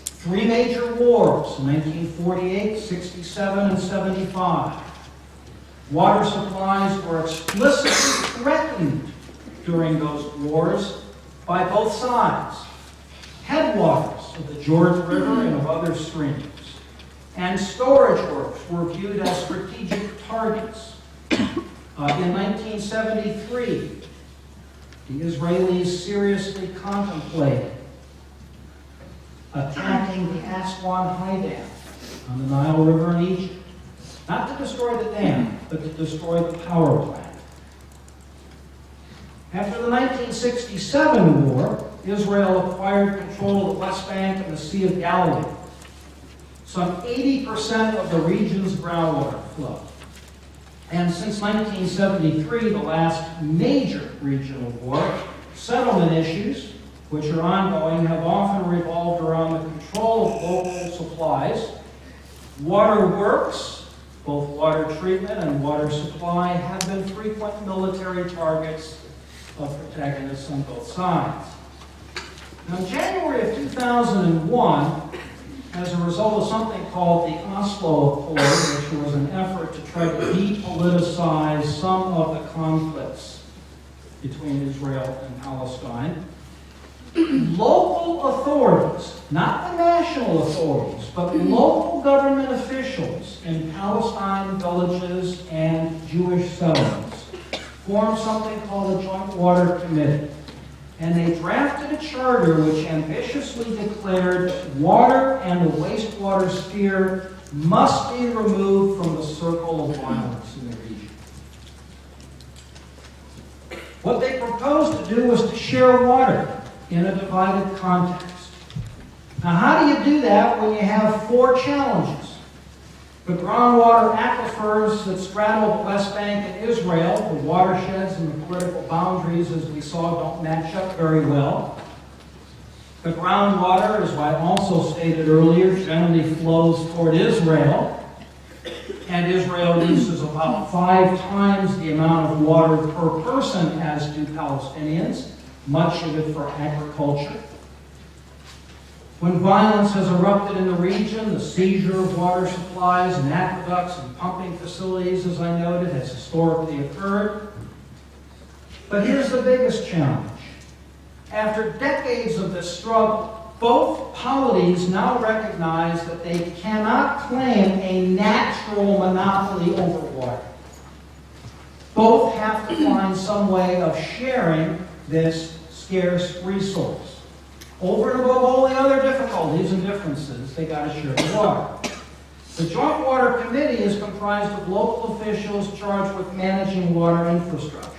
3 major wars, 1948, 67, and 75. Water supplies were explicitly threatened during those wars by both sides. Headwaters of the Jordan River and of other streams and storage works were viewed as strategic targets. In 1973, the Israelis seriously contemplated attacking the Aswan High Dam on the Nile River in Egypt. Not to destroy the dam, but to destroy the power plant. After the 1967 war, Israel acquired control of the West Bank and the Sea of Galilee. Some 80% of the region's groundwater flow. And since 1973, the last major regional war, settlement issues, which are ongoing, have often revolved around the control of local supplies. Water works, both water treatment and water supply, have been frequent military targets of protagonists on both sides. Now, in January of 2001, as a result of something called the Oslo Accord, which was an effort to try to depoliticize some of the conflicts between Israel and Palestine, local authorities, not the national authorities, but local government officials in Palestine villages and Jewish settlements formed something called a Joint Water Committee. And they drafted a charter which ambitiously declared water and the wastewater sphere must be removed from the circle of violence in the region. What they proposed to do was to share water in a divided context. Now, how do you do that when you have 4 challenges? The groundwater aquifers that straddle the West Bank and Israel, the watersheds and the political boundaries, as we saw, don't match up very well. The groundwater, as I also stated earlier, generally flows toward Israel, and Israel uses about 5 times the amount of water per person as do Palestinians, much of it for agriculture. When violence has erupted in the region, the seizure of water supplies and aqueducts and pumping facilities, as I noted, has historically occurred. But here's the biggest challenge. After decades of this struggle, both polities now recognize that they cannot claim a natural monopoly over water. Both have to find some way of sharing this scarce resource. Over and above all the other difficulties and differences, they got to share the water. The Joint Water Committee is comprised of local officials charged with managing water infrastructure.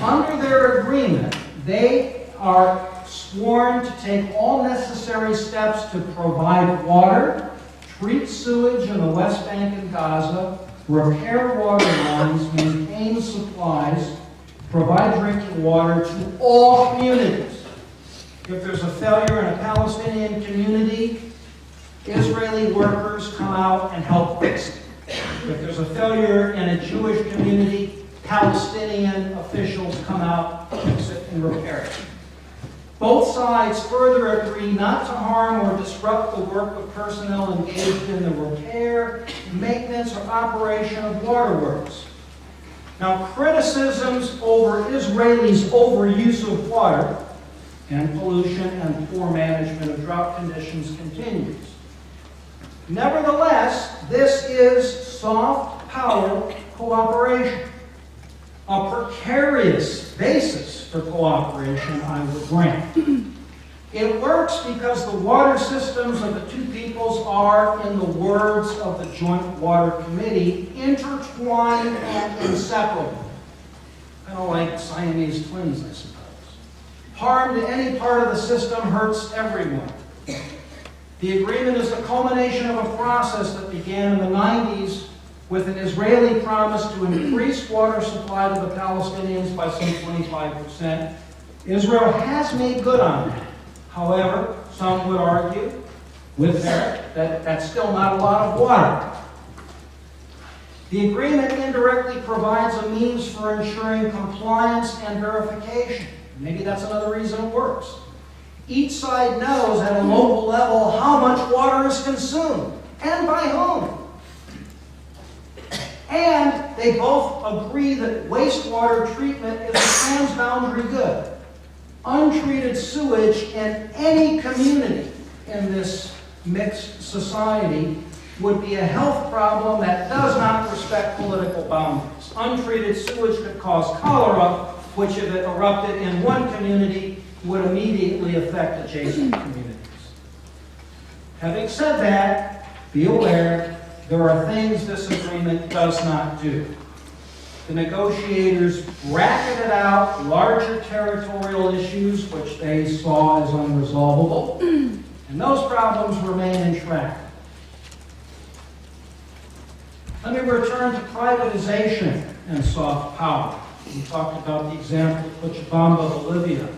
Under their agreement, they are sworn to take all necessary steps to provide water, treat sewage in the West Bank and Gaza, repair water lines, maintain supplies, provide drinking water to all communities. If there's a failure in a Palestinian community, Israeli workers come out and help fix it. If there's a failure in a Jewish community, Palestinian officials come out, fix it, and repair it. Both sides further agree not to harm or disrupt the work of personnel engaged in the repair, maintenance, or operation of waterworks. Now, criticisms over Israelis' overuse of water and pollution and poor management of drought conditions continues. Nevertheless, this is soft power cooperation. A precarious basis for cooperation, I would grant. It works because the water systems of the two peoples are, in the words of the Joint Water Committee, intertwined and inseparable. Kind of like Siamese twins, I suppose. Harm to any part of the system hurts everyone. The agreement is the culmination of a process that began in the 90s with an Israeli promise to increase water supply to the Palestinians by some 25%. Israel has made good on that. However, some would argue with merit that that's still not a lot of water. The agreement indirectly provides a means for ensuring compliance and verification. Maybe that's another reason it works. Each side knows at a local level how much water is consumed and by whom. And they both agree that wastewater treatment is a transboundary good. Untreated sewage in any community in this mixed society would be a health problem that does not respect political boundaries. Untreated sewage could cause cholera, which if it erupted in one community would immediately affect adjacent communities. Having said that, be aware there are things this agreement does not do. The negotiators bracketed out larger territorial issues which they saw as unresolvable, and those problems remain intractable. Let me return to privatization and soft power. We talked about the example of Cochabamba, Bolivia.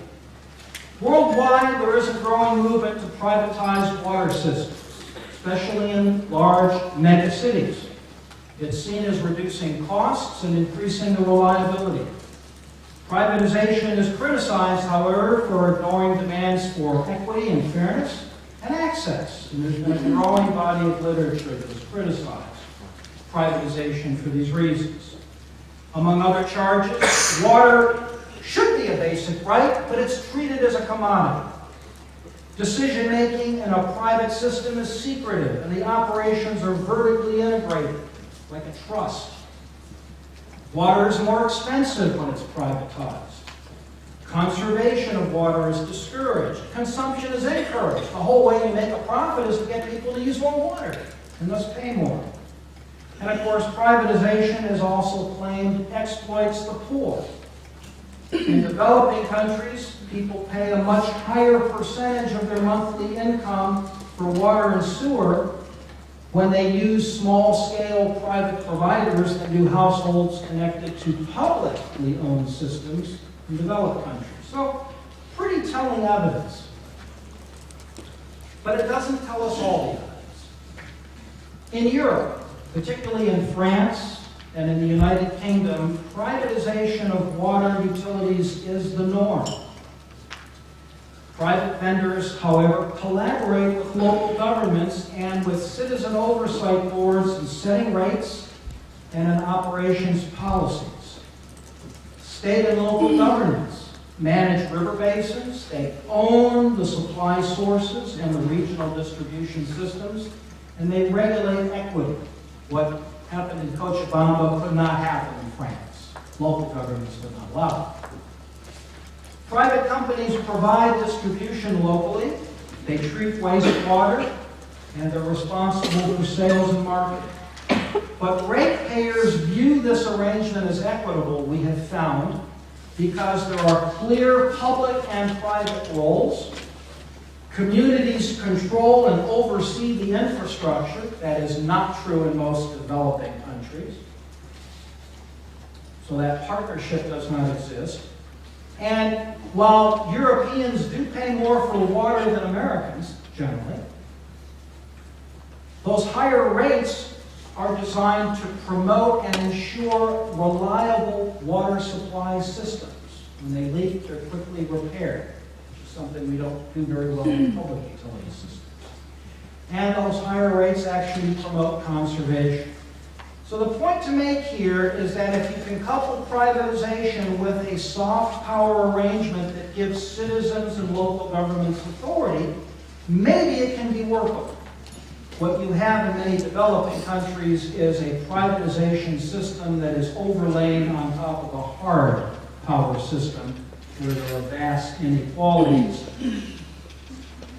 Worldwide, there is a growing movement to privatize water systems, especially in large megacities. It's seen as reducing costs and increasing the reliability. Privatization is criticized, however, for ignoring demands for equity and fairness and access. And there's been a growing body of literature that has criticized privatization for these reasons. Among other charges, water should be a basic right, but it's treated as a commodity. Decision-making in a private system is secretive, and the operations are vertically integrated, like a trust. Water is more expensive when it's privatized. Conservation of water is discouraged. Consumption is encouraged. The whole way you make a profit is to get people to use more water, and thus pay more. And of course, privatization is also claimed exploits the poor. In developing countries, people pay a much higher percentage of their monthly income for water and sewer when they use small-scale private providers than do households connected to publicly owned systems in developed countries. So, pretty telling evidence. But it doesn't tell us all the evidence. In Europe, particularly in France and in the United Kingdom, privatization of water utilities is the norm. Private vendors, however, collaborate with local governments and with citizen oversight boards in setting rates and in operations policies. State and local governments manage river basins, they own the supply sources and the regional distribution systems, and they regulate equity. What happened in Cochabamba could not happen in France. Local governments would not allow it. Private companies provide distribution locally. They treat wastewater, and they're responsible for sales and marketing. But ratepayers view this arrangement as equitable, we have found, because there are clear public and private roles. Communities control and oversee the infrastructure. That is not true in most developing countries. So that partnership does not exist. And while Europeans do pay more for water than Americans, generally, those higher rates are designed to promote and ensure reliable water supply systems. When they leak, they're quickly repaired, which is something we don't do very well in public utility systems. And those higher rates actually promote conservation. So the point to make here is that if you can couple privatization with a soft power arrangement that gives citizens and local governments authority, maybe it can be workable. What you have in many developing countries is a privatization system that is overlaid on top of a hard power system where there are vast inequalities.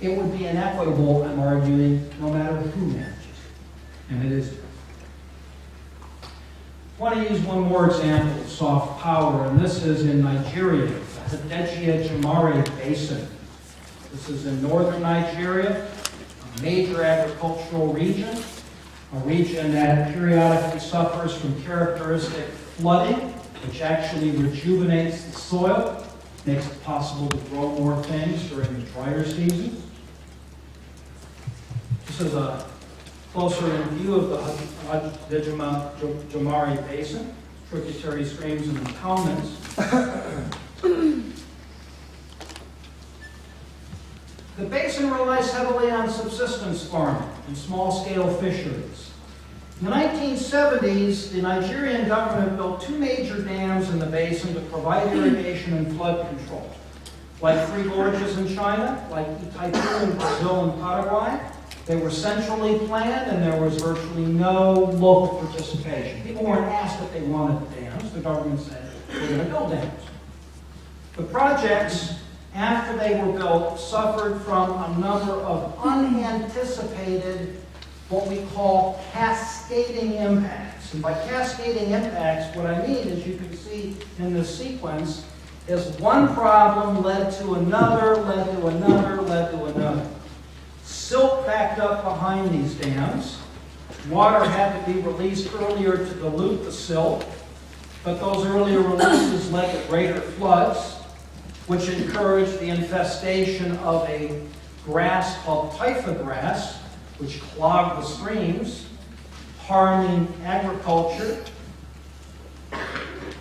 it would be inequitable, I'm arguing, no matter who manages it. And it is. I want to use one more example of soft power, and this is in Nigeria, the Jamare Basin. This is in northern Nigeria, a major agricultural region, a region that periodically suffers from characteristic flooding, which actually rejuvenates the soil, makes it possible to grow more things during the drier seasons. This is a closer view of the Jamare Basin, tributary streams and impoundments. The basin relies heavily on subsistence farming and small-scale fisheries. In the 1970s, the Nigerian government built 2 major dams in the basin to provide irrigation and flood control. Like 3 gorges in China, like Untitled in Brazil and Paraguay, they were centrally planned and there was virtually no local participation. People weren't asked if they wanted the dams. The government said, we're going to build dams. The projects, after they were built, suffered from a number of unanticipated, what we call cascading impacts. And by cascading impacts, what I mean is you can see in this sequence is one problem led to another, led to another, led to another. Silt backed up behind these dams. Water had to be released earlier to dilute the silt, but those earlier releases led to greater floods, which encouraged the infestation of a grass called typha grass, which clogged the streams, harming agriculture,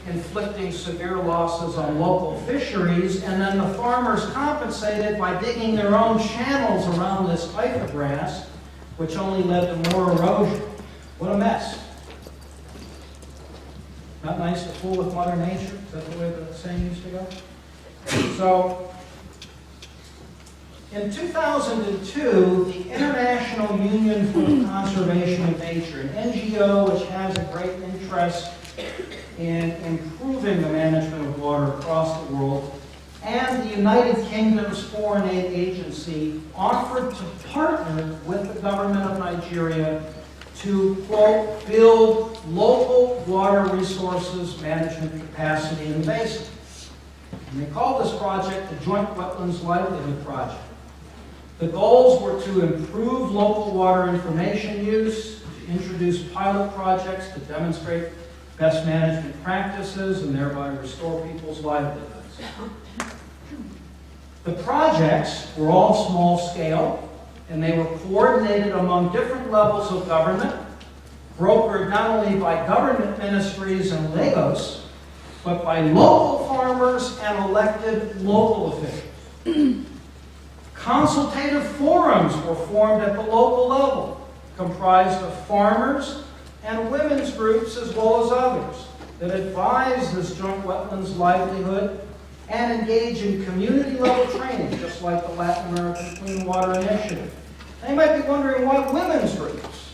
inflicting severe losses on local fisheries, and then the farmers compensated by digging their own channels around this typha grass, which only led to more erosion. What a mess. Not nice to fool with Mother Nature? Is that the way the saying used to go? So, in 2002, the International Union for the Conservation of Nature, an NGO which has a great interest in improving the management of water across the world, and the United Kingdom's Foreign Aid Agency offered to partner with the government of Nigeria to, quote, build local water resources management capacity in the basin. And they called this project the Joint Wetlands Livelihood Project. The goals were to improve local water information use, to introduce pilot projects to demonstrate best management practices, and thereby restore people's livelihoods. The projects were all small scale, and they were coordinated among different levels of government, brokered not only by government ministries in Lagos, but by local farmers and elected local officials. Consultative forums were formed at the local level, comprised of farmers and women's groups as well as others, that advise this joint wetlands livelihood and engage in community-level training, just like the Latin American Clean Water Initiative. They might be wondering, why women's groups?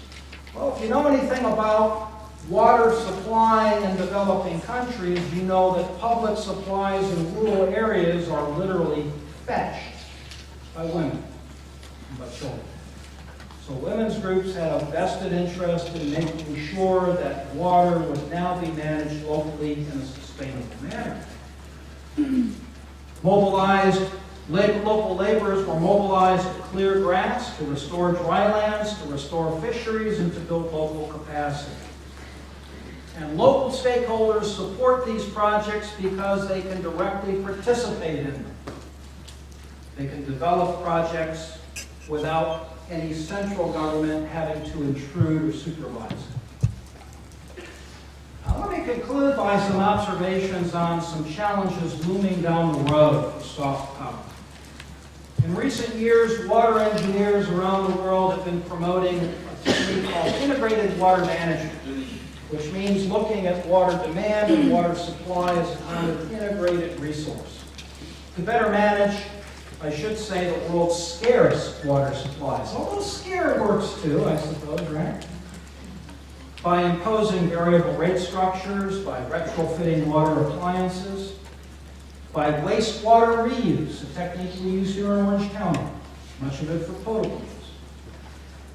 Well, if you know anything about water supply in developing countries, you know that public supplies in rural areas are literally fetched by women and by children. So women's groups had a vested interest in making sure that water would now be managed locally in a sustainable manner. Local laborers were mobilized to clear grass, to restore drylands, to restore fisheries, and to build local capacity. And local stakeholders support these projects because they can directly participate in them. They can develop projects without any central government having to intrude or supervise it. Now, let me conclude by some observations on some challenges looming down the road for soft power. In recent years, water engineers around the world have been promoting a technique called integrated water management, which means looking at water demand and water supply as a kind of integrated resource. To better manage, I should say, the world's scarce water supplies. Although scarce works too, I suppose, right? By imposing variable rate structures, by retrofitting water appliances, by wastewater reuse, a technique we use here in Orange County, much of it for potable use,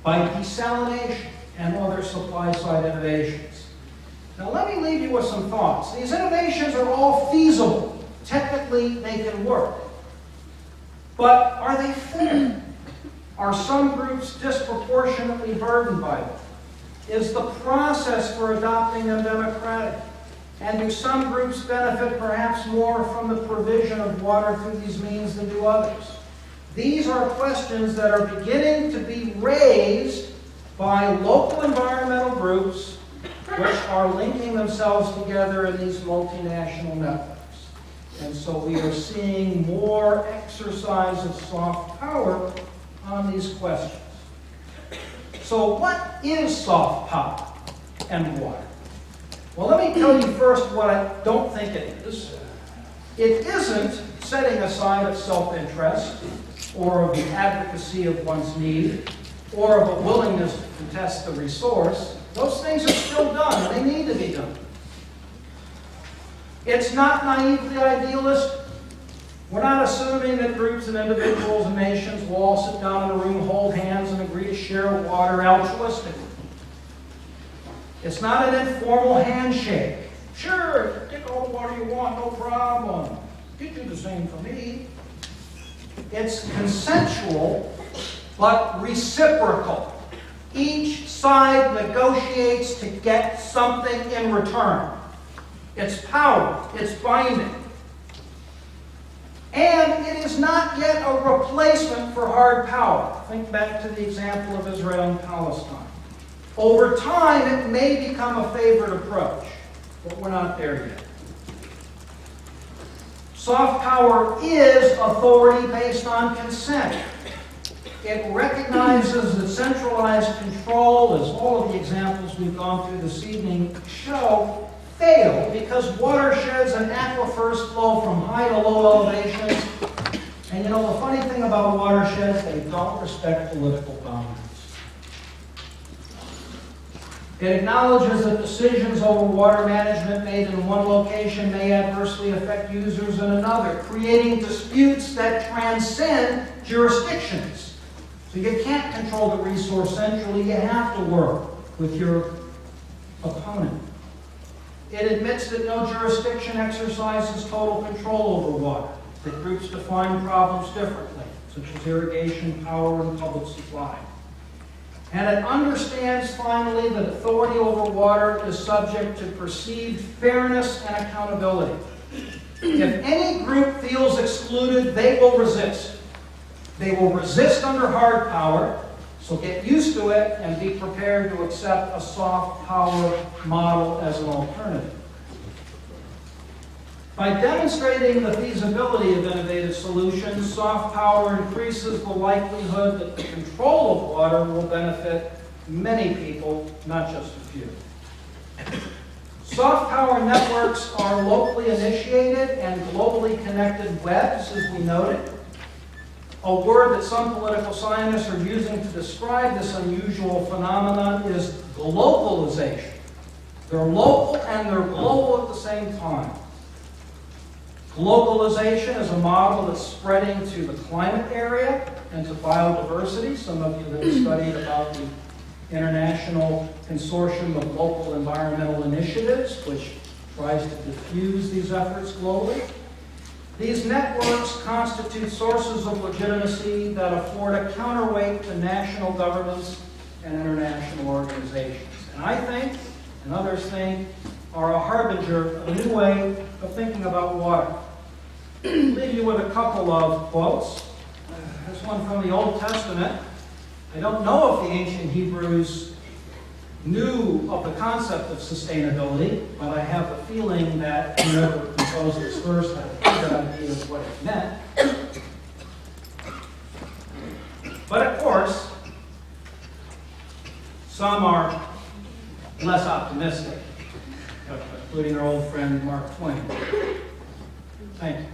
by desalination and other supply-side innovations. Now let me leave you with some thoughts. These innovations are all feasible. Technically, they can work. But are they fair? Are some groups disproportionately burdened by them? Is the process for adopting them democratic? And do some groups benefit perhaps more from the provision of water through these means than do others? These are questions that are beginning to be raised by local environmental groups which are linking themselves together in these multinational networks. And so we are seeing more exercise of soft power on these questions. So what is soft power and water? Well, let me tell you first what I don't think it is. It isn't setting aside of self-interest or of the advocacy of one's need or of a willingness to contest the resource. Those things are still done, and they need to be done. It's not naively idealistic. We're not assuming that groups and individuals and nations will all sit down in a room, hold hands, and agree to share water altruistically. It's not an informal handshake. Sure, take all the water you want, no problem. You do the same for me. It's consensual, but reciprocal. Each side negotiates to get something in return. It's power. It's binding. And it is not yet a replacement for hard power. Think back to the example of Israel and Palestine. Over time, it may become a favorite approach, but we're not there yet. Soft power is authority based on consent. It recognizes that centralized control, as all of the examples we've gone through this evening show, fail because watersheds and aquifers flow from high to low elevations. And you know, the funny thing about watersheds, they don't respect political boundaries. It acknowledges that decisions over water management made in one location may adversely affect users in another, creating disputes that transcend jurisdictions. So you can't control the resource centrally, you have to work with your opponent. It admits that no jurisdiction exercises total control over water, that groups define problems differently, such as irrigation, power, and public supply. And it understands, finally, that authority over water is subject to perceived fairness and accountability. If any group feels excluded, they will resist. They will resist under hard power, so get used to it and be prepared to accept a soft power model as an alternative. By demonstrating the feasibility of innovative solutions, soft power increases the likelihood that the control of water will benefit many people, not just a few. Soft power networks are locally initiated and globally connected webs, as we noted. A word that some political scientists are using to describe this unusual phenomenon is globalization. They're local and they're global at the same time. Globalization is a model that's spreading to the climate area and to biodiversity. Some of you have studied about the International Consortium of Local Environmental Initiatives, which tries to diffuse these efforts globally. These networks constitute sources of legitimacy that afford a counterweight to national governments and international organizations. And I think, and others think, are a harbinger of a new way of thinking about water. I'll leave you with a couple of quotes. This one from the Old Testament. I don't know if the ancient Hebrews knew of the concept of sustainability, but I have a feeling that whoever composed this verse had a good idea of what it meant. But of course, some are less optimistic, including our old friend Mark Twain. Thank you.